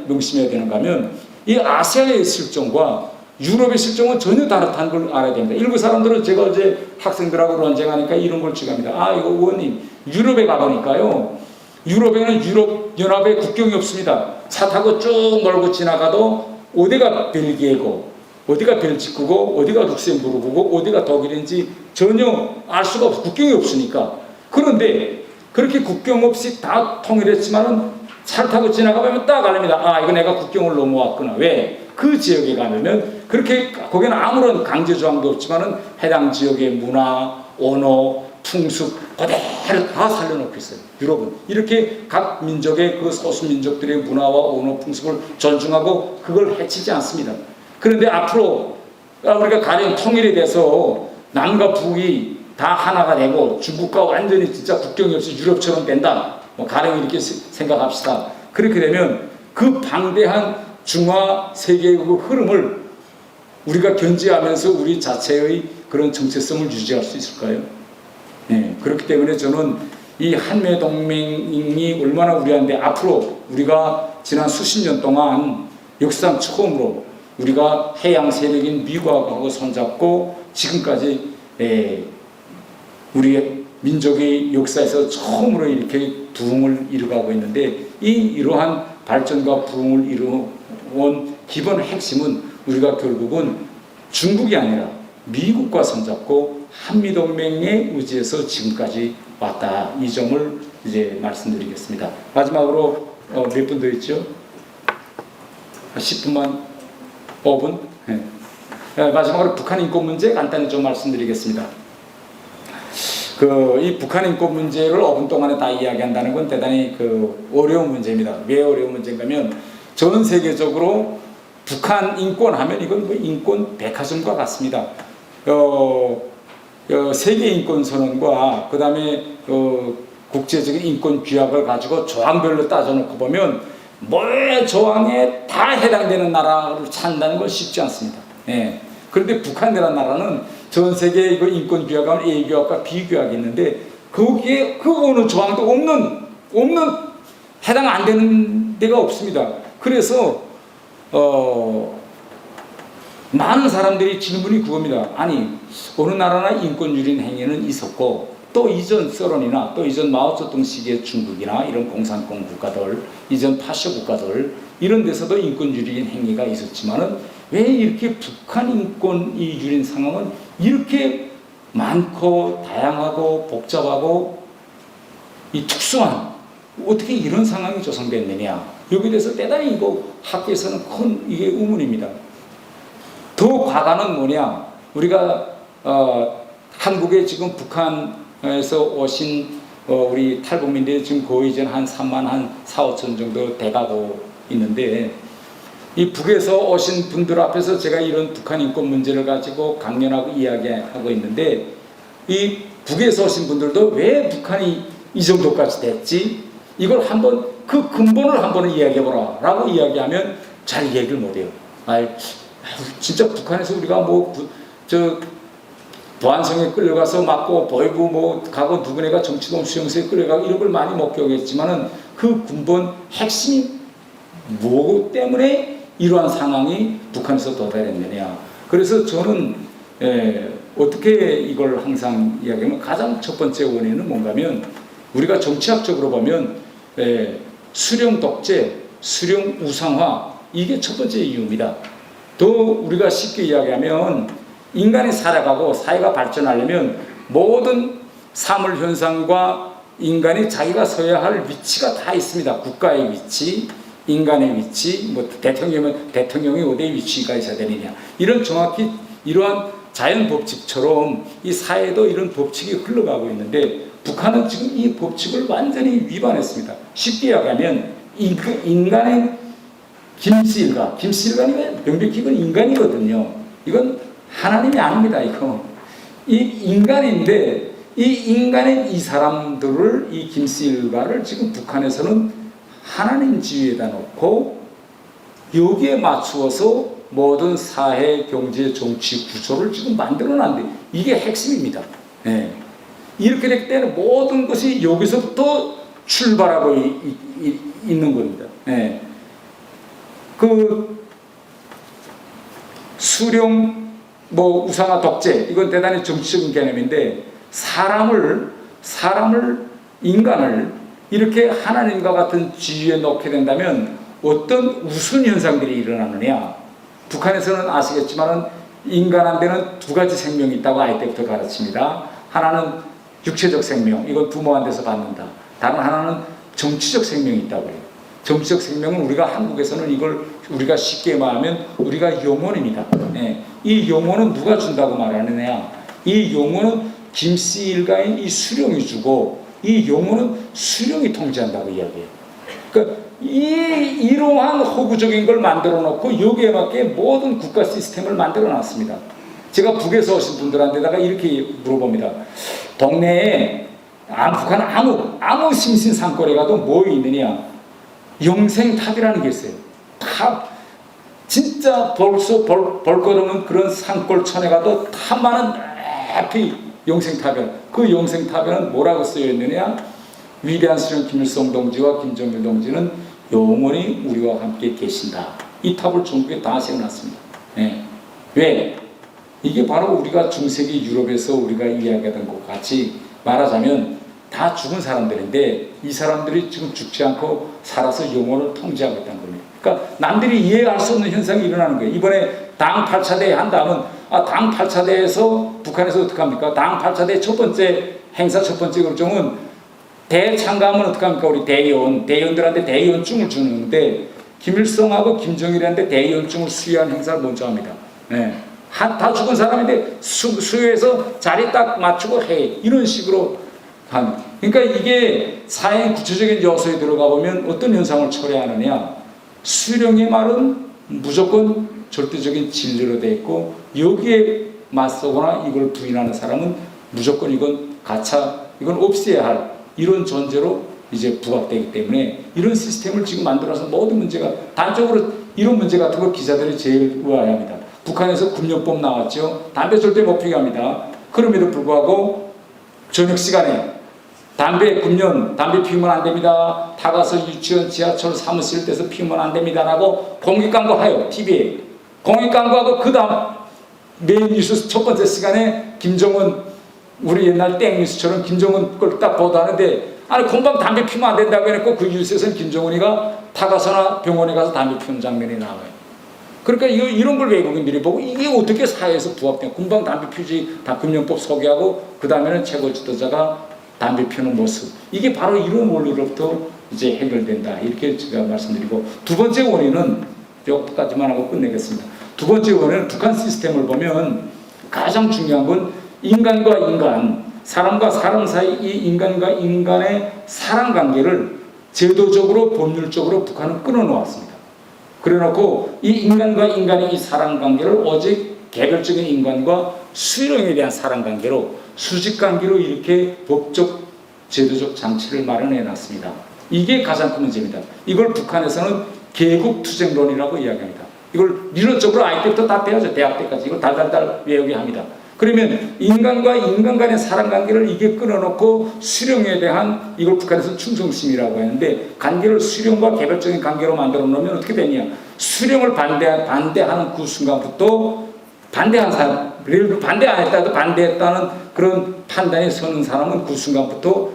S1: 명심해야 되는가 하면 이 아시아의 실정과 유럽의 실정은 전혀 다르다는 걸 알아야 됩니다. 일부 사람들은 제가 어제 학생들하고 논쟁하니까 이런 걸 취합니다. 이거 의원님 유럽에 가보니까요 유럽에는 유럽 연합의 국경이 없습니다. 차 타고 쭉 몰고 지나가도 어디가 벨기에고 어디가 벨지크고 어디가 룩셈부르크고 어디가 독일인지 전혀 알 수가 없어. 국경이 없으니까. 그런데 그렇게 국경 없이 다 통일했지만은 차를 타고 지나가면 딱 알립니다. 아, 이거 내가 국경을 넘어왔구나. 왜? 그 지역에 가면 그렇게 거기는 아무런 강제 조항도 없지만은 해당 지역의 문화, 언어, 풍습 그대로 다 살려놓고 있어요. 유럽은 이렇게 각 민족의 그 소수 민족들의 문화와 언어, 풍습을 존중하고 그걸 해치지 않습니다. 그런데 앞으로 우리가 가령 통일이 돼서 남과 북이 다 하나가 되고 중국과 완전히 진짜 국경이 없이 유럽처럼 된다. 뭐 가령 이렇게 생각합시다. 그렇게 되면 그 방대한 중화 세계의 그 흐름을 우리가 견지하면서 우리 자체의 그런 정체성을 유지할 수 있을까요? 네, 그렇기 때문에 저는 이 한미동맹이 얼마나 우리한테 앞으로 우리가 지난 수십 년 동안 역사상 처음으로 우리가 해양 세력인 미국하고 손잡고 지금까지 우리의 민족의 역사에서 처음으로 이렇게 부흥을 이루어가고 있는데 이러한 발전과 부흥을 이루어온 기본 핵심은 우리가 결국은 중국이 아니라 미국과 손잡고 한미동맹에 의지해서 지금까지 왔다. 이 점을 이제 말씀드리겠습니다. 마지막으로 몇 분 더 있죠? 10분만 5분? 네. 마지막으로 북한 인권 문제 간단히 좀 말씀드리겠습니다. 이 북한 인권 문제를 5분 동안에 다 이야기한다는 건 대단히 어려운 문제입니다. 왜 어려운 문제인가면 전 세계적으로 북한 인권 하면 이건 뭐 인권 백화점과 같습니다. 세계 인권 선언과 그 다음에 국제적인 인권 규약을 가지고 조항별로 따져놓고 보면 mỗi 조항에 다 해당되는 나라를 찾는다는 건 쉽지 않습니다. 예. 그런데 북한이라는 나라는 전 세계 인권 규약하면 A 규약과 B 규약이 있는데 거기에 그 어느 조항도 없는 해당 안 되는 데가 없습니다. 그래서 많은 사람들이 질문이 그겁니다. 아니 어느 나라나 인권 유린 행위는 있었고 또 이전 소련이나 또 이전 마오쩌둥 시기의 중국이나 이런 공산권 국가들, 이전 파쇼 국가들 이런 데서도 인권 유린 행위가 있었지만은 왜 이렇게 북한 인권 이 유린 상황은 이렇게 많고 다양하고 복잡하고 이 특수한 어떻게 이런 상황이 조성됐느냐 여기에 대해서 대단히 이거 학계에서는 큰 이게 의문입니다. 더 과거는 뭐냐 우리가 한국에 지금 북한에서 오신 우리 탈북민들이 지금 거의 이제 한 3만 한 4, 5천 정도 돼가고 있는데 이 북에서 오신 분들 앞에서 제가 이런 북한 인권 문제를 가지고 강연하고 이야기하고 있는데 이 북에서 오신 분들도 왜 북한이 이 정도까지 됐지? 이걸 한번 그 근본을 한번 이야기해보라 라고 이야기하면 잘 얘기를 못해요. 진짜 북한에서 우리가 보안성에 끌려가서 맞고 보이고 가고 누구네가 정치범 수용소에 끌려가고 이런 걸 많이 목격했지만은 그 근본 핵심이 뭐 때문에 이러한 상황이 북한에서 도달했느냐. 그래서 저는 어떻게 이걸 항상 이야기하면 가장 첫 번째 원인은 뭔가면 우리가 정치학적으로 보면 수령 독재, 수령 우상화 이게 첫 번째 이유입니다. 더 우리가 쉽게 이야기하면 인간이 살아가고 사회가 발전하려면 모든 사물 현상과 인간이 자기가 서야 할 위치가 다 있습니다. 국가의 위치, 인간의 위치, 뭐 대통령이면 대통령이 어디에 위치가 있어야 되느냐 이런 정확히 이러한 자연 법칙처럼 이 사회도 이런 법칙이 흘러가고 있는데 북한은 지금 이 법칙을 완전히 위반했습니다. 쉽게 이야기하면 인간의 김씨일가는 명백히 이건 인간이거든요. 이건 하나님이 아닙니다. 이 인간인데 이 인간인 이 사람들을 이 김씨일가를 지금 북한에서는 하나님 지위에다 놓고 여기에 맞추어서 모든 사회, 경제, 정치 구조를 지금 만들어놨는데 이게 핵심입니다. 네. 이렇게 될 때는 모든 것이 여기서부터 출발하고 있는 겁니다. 네. 수령, 우상화 독재, 이건 대단히 정치적인 개념인데 인간을 이렇게 하나님과 같은 지위에 놓게 된다면 어떤 우스운 현상들이 일어나느냐. 북한에서는 아시겠지만은 인간한테는 두 가지 생명이 있다고 아이 때부터 가르칩니다. 하나는 육체적 생명, 이건 부모한테서 받는다. 다른 하나는 정치적 생명이 있다고 해요. 정치적 생명은 우리가 한국에서는 이걸 우리가 쉽게 말하면 우리가 영혼입니다. 네. 이 영혼은 누가 준다고 말하느냐. 이 영혼은 김씨 일가인 이 수령이 주고 이 영혼은 수령이 통제한다고 이야기해요. 그러니까 이러한 허구적인 걸 만들어 놓고 여기에 맞게 모든 국가 시스템을 만들어 놨습니다. 제가 북에서 오신 분들한테다가 이렇게 물어봅니다. 동네에 북한 아무 심신상골에 가도 뭐 있느냐. 영생탑이라는 게 있어요. 탑. 진짜 벌써 볼거없는 그런 산골촌에 가도 탑만은 높이 영생탑이야. 그 영생탑에는 뭐라고 쓰여 있느냐. 위대한 수령 김일성 동지와 김정일 동지는 영원히 우리와 함께 계신다. 이 탑을 전국에 다 세워놨습니다. 네. 왜? 이게 바로 우리가 중세기 유럽에서 우리가 이야기하던 것 같이 말하자면 다 죽은 사람들인데 이 사람들이 지금 죽지 않고 살아서 영혼을 통제하고 있다는 겁니다. 그러니까 남들이 이해할 수 없는 현상이 일어나는 거예요. 이번에 당 8차 대회 한다면 당 8차 대회에서 북한에서 어떻게 합니까? 당 8차 대회 첫 번째 행사 첫 번째 결정은 대회 참가하면 어떻게 합니까? 우리 대의원들한테 대의원증을 주는데 김일성하고 김정일한테 대의원증을 수여한 행사를 먼저 합니다. 네. 다 죽은 사람인데 수요해서 자리 딱 맞추고 해. 이런 식으로 합니다. 그러니까 이게 사회의 구체적인 요소에 들어가 보면 어떤 현상을 초래하느냐. 수령의 말은 무조건 절대적인 진리로 되어 있고 여기에 맞서거나 이걸 부인하는 사람은 무조건 이건 가차, 이건 없애야 할 이런 존재로 이제 부각되기 때문에 이런 시스템을 지금 만들어서 모든 문제가 단적으로 이런 문제 같은 걸 기자들이 제일 의아해합니다. 북한에서 금연법 나왔죠. 담배 절대 못 피게 합니다. 그럼에도 불구하고 저녁 시간에 담배 피우면 안 됩니다. 타가서 유치원, 지하철, 사무실 때서 피우면 안 됩니다라고 공익 광고해요. TV에. 공익 광고하고 그 다음 메인 뉴스 첫 번째 시간에 김정은 우리 옛날 땡뉴스처럼 김정은 걸 딱 보도하는데 아니 금방 담배 피우면 안 된다고 해놓고 그 뉴스에서는 김정은이가 타가서나 병원에 가서 담배 피우는 장면이 나와요. 그러니까 이런 걸 외국인들이 보고 이게 어떻게 사회에서 부합되냐. 금방 담배 피우지 다 금연법 소개하고 그 다음에는 최고 지도자가 담배 피우는 모습. 이게 바로 이런 원리로부터 이제 해결된다. 이렇게 제가 말씀드리고 두 번째 원인은 여기까지만 하고 끝내겠습니다. 두 번째 원인은 북한 시스템을 보면 가장 중요한 건 인간과 인간, 사람과 사람 사이 이 인간과 인간의 사랑 관계를 제도적으로 법률적으로 북한은 끊어놓았습니다. 그래놓고 이 인간과 인간의 이 사랑 관계를 오직 개별적인 인간과 수령에 대한 사랑 관계로 수직 관계로 이렇게 법적 제도적 장치를 마련해 놨습니다. 이게 가장 큰 문제입니다. 이걸 북한에서는 계급투쟁론이라고 이야기합니다. 이걸理論적으로 아이 때부터 다 배워줘. 대학 때까지 이걸 달달달 외우게 합니다. 그러면 인간과 인간 간의 사랑 관계를 이게 끊어놓고 수령에 대한 이걸 북한에서는 충성심이라고 하는데 관계를 수령과 개별적인 관계로 만들어 놓으면 어떻게 되냐. 수령을 반대하는 그 순간부터 반대한 사람, 반대 안 했다도 반대했다는 그런 판단이 서는 사람은 그 순간부터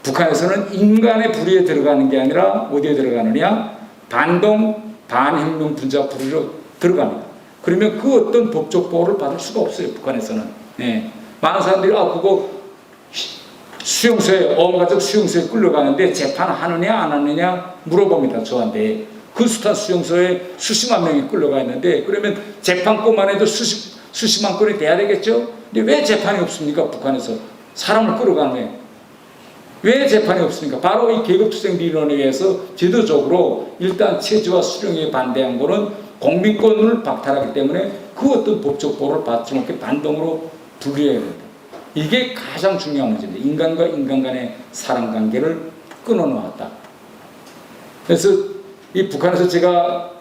S1: 북한에서는 인간의 부류에 들어가는 게 아니라 어디에 들어가느냐. 반혁명 분자 부류로 들어갑니다. 그러면 그 어떤 법적 보호를 받을 수가 없어요. 북한에서는. 네. 많은 사람들이 그거 수용소에 어음가족 수용소에 끌려가는데 재판하느냐 안 하느냐 물어봅니다. 저한테. 그 숱한 수용소에 수십만 명이 끌려가 있는데 그러면 재판권만 해도 수십만 건이 돼야 되겠죠. 근데 왜 재판이 없습니까? 북한에서 사람을 끌어가는 왜 재판이 없습니까? 바로 이 계급투쟁理論에 의해서 제도적으로 일단 체제와 수령에 반대한 거는 공민권을 박탈하기 때문에 그 어떤 법적 보호를 받지 못해 반동으로 분리해야 됩니다. 이게 가장 중요한 문제입니다. 인간과 인간 간의 사랑 관계를 끊어놓았다. 그래서 이 북한에서 제가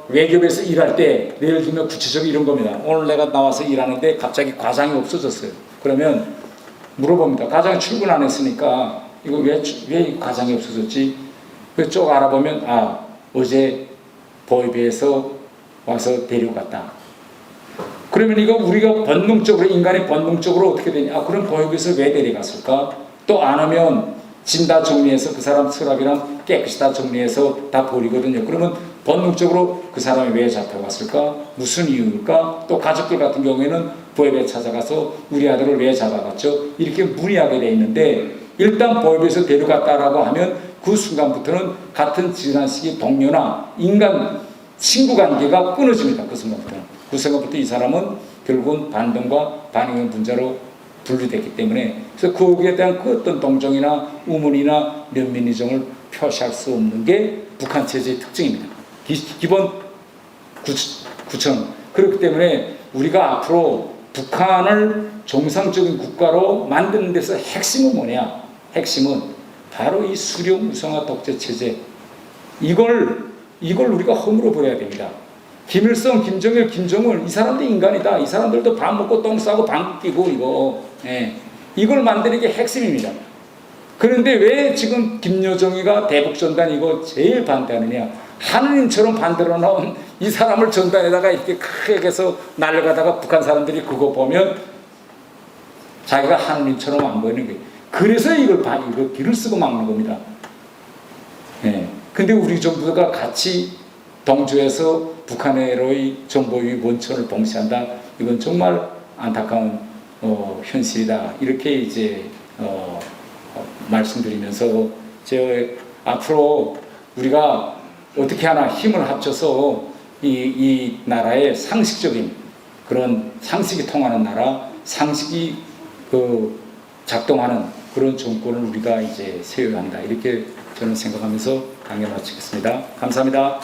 S1: 외교부에서 일할 때 예를 들면 구체적인 이런 겁니다. 오늘 내가 나와서 일하는데 갑자기 과장이 없어졌어요. 그러면 물어봅니다. 과장이 출근 안 했으니까 이거 왜 과장이 없어졌지? 그쪽 알아보면 어제 보위부에서 와서 데려갔다. 그러면 이거 우리가 본능적으로 인간의 본능적으로 어떻게 되냐? 그럼 보위부에서 왜 데려갔을까? 또 안 하면 짐 다 정리해서 그 사람 서랍이랑 깨끗이 다 정리해서 다 버리거든요. 그러면 본능적으로 그 사람이 왜 잡혀갔을까? 무슨 이유일까? 또 가족들 같은 경우에는 보협에 찾아가서 우리 아들을 왜 잡아갔죠? 이렇게 문의하게 돼 있는데 일단 보협에서 데려갔다라고 하면 그 순간부터는 같은 지난 시기 동료나 인간 친구 관계가 끊어집니다. 그 순간부터는. 그 순간부터 이 사람은 결국은 반동과 반응의 분자로 분류됐기 때문에 그래서 거기에 대한 그 어떤 동정이나 우문이나 면밀리정을 표시할 수 없는 게 북한 체제의 특징입니다. 기본 구청. 그렇기 때문에 우리가 앞으로 북한을 정상적인 국가로 만드는 데서 핵심은 뭐냐? 핵심은 바로 이 수령 우상화 독재 체제. 이걸 우리가 허물어 버려야 됩니다. 김일성, 김정일, 김정은 이 사람들 인간이다. 이 사람들도 밥 먹고 똥 싸고 방귀 끼고 이거. 이걸 만드는 게 핵심입니다. 그런데 왜 지금 김여정이가 대북전단 이거 제일 반대하느냐? 하느님처럼 만들어 놓은 이 사람을 전단에다가 이렇게 크게 해서 날아가다가 북한 사람들이 그거 보면 자기가 하느님처럼 안 보이는 거예요. 그래서 이거 길을 쓰고 막는 겁니다. 근데 우리 정부가 같이 동조해서 북한으로의 정보유의 원천을 봉쇄한다. 이건 정말 안타까운 현실이다. 이렇게 이제 말씀드리면서 앞으로 우리가 어떻게 하나 힘을 합쳐서 이 나라의 상식적인 그런 상식이 통하는 나라, 상식이 작동하는 그런 정권을 우리가 이제 세워야 한다. 이렇게 저는 생각하면서 강연 마치겠습니다. 감사합니다.